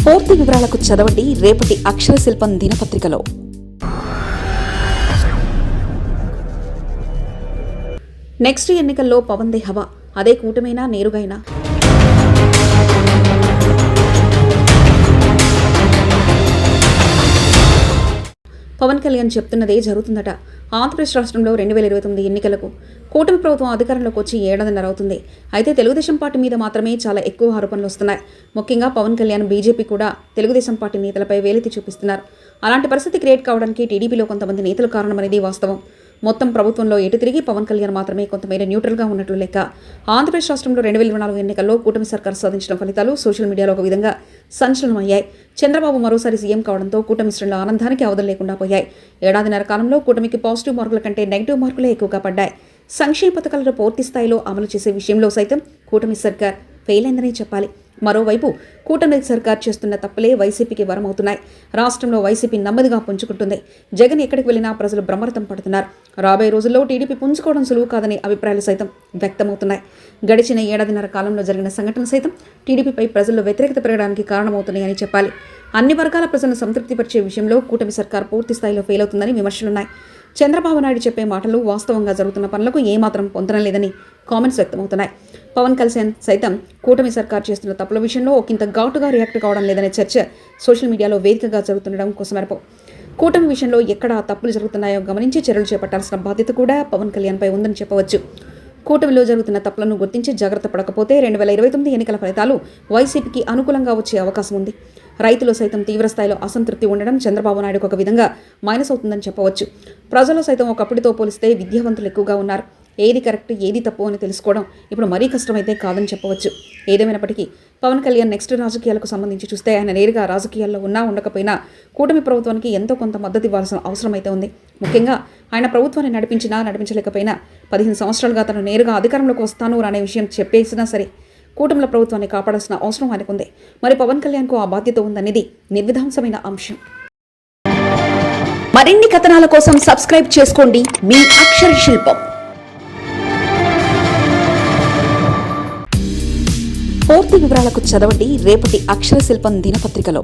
పూర్తి వివరాలకు చదవండి రేపటి అక్షర శిల్పం దినపత్రికలో. నెక్స్ట్ ఎన్నికల్లో పవన్ దే హవా, అదే కూటమైనా నేరుగైనా. పవన్ కళ్యాణ్ చెప్తున్నదే జరుగుతుందట. ఆంధ్రప్రదేశ్ రాష్ట్రంలో 2029 ఎన్నికలకు కూటమి ప్రభుత్వం అధికారంలోకి వచ్చి ఏడాదిన్నర అవుతుంది. అయితే తెలుగుదేశం పార్టీ మీద మాత్రమే చాలా ఎక్కువ ఆరోపణలు వస్తున్నాయి. ముఖ్యంగా పవన్ కళ్యాణ్, బీజేపీ కూడా తెలుగుదేశం పార్టీ నేతలపై వేలెత్తి చూపిస్తున్నారు. అలాంటి పరిస్థితి క్రియేట్ కావడానికి టీడీపీలో కొంతమంది నేతలు కారణమనేది వాస్తవం. మొత్తం ప్రభుత్వంలో ఎటు తిరిగి పవన్ కళ్యాణ్ మాత్రమే కొంతమేర న్యూట్రల్గా ఉన్నట్లు లెక్క. ఆంధ్రప్రదేశ్ రాష్ట్రంలో 2024 ఎన్నికల్లో కూటమి సర్కార్ సాధించిన ఫలితాలు సోషల్ మీడియాలో ఒక విధంగా సంచలనమయ్యాయి. చంద్రబాబు మరోసారి సీఎం కావడంతో కూటమి శ్రేణుల ఆనందానికి అవధులు లేకుండా పోయాయి. ఏడాదిన్నర కాలంలో కూటమికి పాజిటివ్ మార్కుల కంటే నెగిటివ్ మార్కులే ఎక్కువగా పడ్డాయి. సంక్షేమ పథకాలను పూర్తి స్థాయిలో అమలు చేసే విషయంలో సైతం కూటమి సర్కార్ ఫెయిల్ అయిందనే చెప్పాలి. మరోవైపు కూటమి సర్కార్ చేస్తున్న తప్పులే వైసీపీకి వరమవుతున్నాయి. రాష్ట్రంలో వైసీపీ నెమ్మదిగా పుంజుకుంటుంది. జగన్ ఎక్కడికి వెళ్లినా ప్రజలు బ్రహ్మరథం పడుతున్నారు. రాబోయే రోజుల్లో టీడీపీ పుంజుకోవడం సులువు కాదనే అభిప్రాయాలు సైతం వ్యక్తమవుతున్నాయి. గడిచిన ఏడాదిన్నర కాలంలో జరిగిన సంఘటనలు సైతం టీడీపీపై ప్రజల్లో వ్యతిరేకత పెరగడానికి కారణమవుతున్నాయని చెప్పాలి. అన్ని వర్గాల ప్రజలను సంతృప్తిపరిచే విషయంలో కూటమి సర్కార్ పూర్తి స్థాయిలో ఫెయిల్ అవుతుందని విమర్శలున్నాయి. చంద్రబాబు నాయుడు చెప్పే మాటలు వాస్తవంగా జరుగుతున్న పనులకు ఏమాత్రం పొందడం లేదని కామెంట్స్ వ్యక్తమవుతున్నాయి. పవన్ కళ్యాణ్ సైతం కూటమి సర్కార్ చేస్తున్న తప్పుల విషయంలో ఒకంత ఘాటుగా రియాక్ట్ కావడం లేదనే చర్చ సోషల్ మీడియాలో వేదికగా జరుగుతుండడం కోసమేరకు కూటమి విషయంలో ఎక్కడ తప్పులు జరుగుతున్నాయో గమనించి చర్యలు చేపట్టాల్సిన బాధ్యత కూడా పవన్ కళ్యాణ్పై ఉందని చెప్పవచ్చు. కూటమిలో జరుగుతున్న తప్పులను గుర్తించి జాగ్రత్త పడకపోతే 2029 ఎన్నికల ఫలితాలు వైసీపీకి అనుకూలంగా వచ్చే అవకాశం ఉంది. రైతులు సైతం తీవ్రస్థాయిలో అసంతృప్తి ఉండడం చంద్రబాబు నాయుడుకు ఒక విధంగా మైనస్ అవుతుందని చెప్పవచ్చు. ప్రజలు సైతం ఒకప్పటితో పోలిస్తే విద్యావంతులు ఎక్కువగా ఉన్నారు. ఏది కరెక్ట్ ఏది తప్పు అని తెలుసుకోవడం ఇప్పుడు మరీ కష్టమైతే కాదని చెప్పవచ్చు. ఏదేమైనప్పటికీ పవన్ కళ్యాణ్ నెక్స్ట్ రాజకీయాలకు సంబంధించి చూస్తే ఆయన నేరుగా రాజకీయాల్లో ఉన్నా ఉండకపోయినా కూటమి ప్రభుత్వానికి ఎంతో కొంత మద్దతు ఇవ్వాల్సిన అవసరం అయితే ఉంది. ముఖ్యంగా ఆయన ప్రభుత్వాన్ని నడిపించలేకపోయినా 15 సంవత్సరాలుగా తను నేరుగా అధికారంలోకి వస్తాను అనే విషయం చెప్పేసినా సరే కూటమిల ప్రభుత్వాన్ని కాపాడాల్సిన అవసరం ఆయనకుంది. మరి పవన్ కళ్యాణ్కు ఆ బాధ్యత ఉందనేది నిర్విధాంసమైన అంశం. మరిన్ని కథనాల కోసం సబ్స్క్రైబ్ చేసుకోండి మీ అక్షర శిల్పం. పూర్తి వివరాలకు చదవండి రేపటి అక్షర శిల్పం దినపత్రికలో.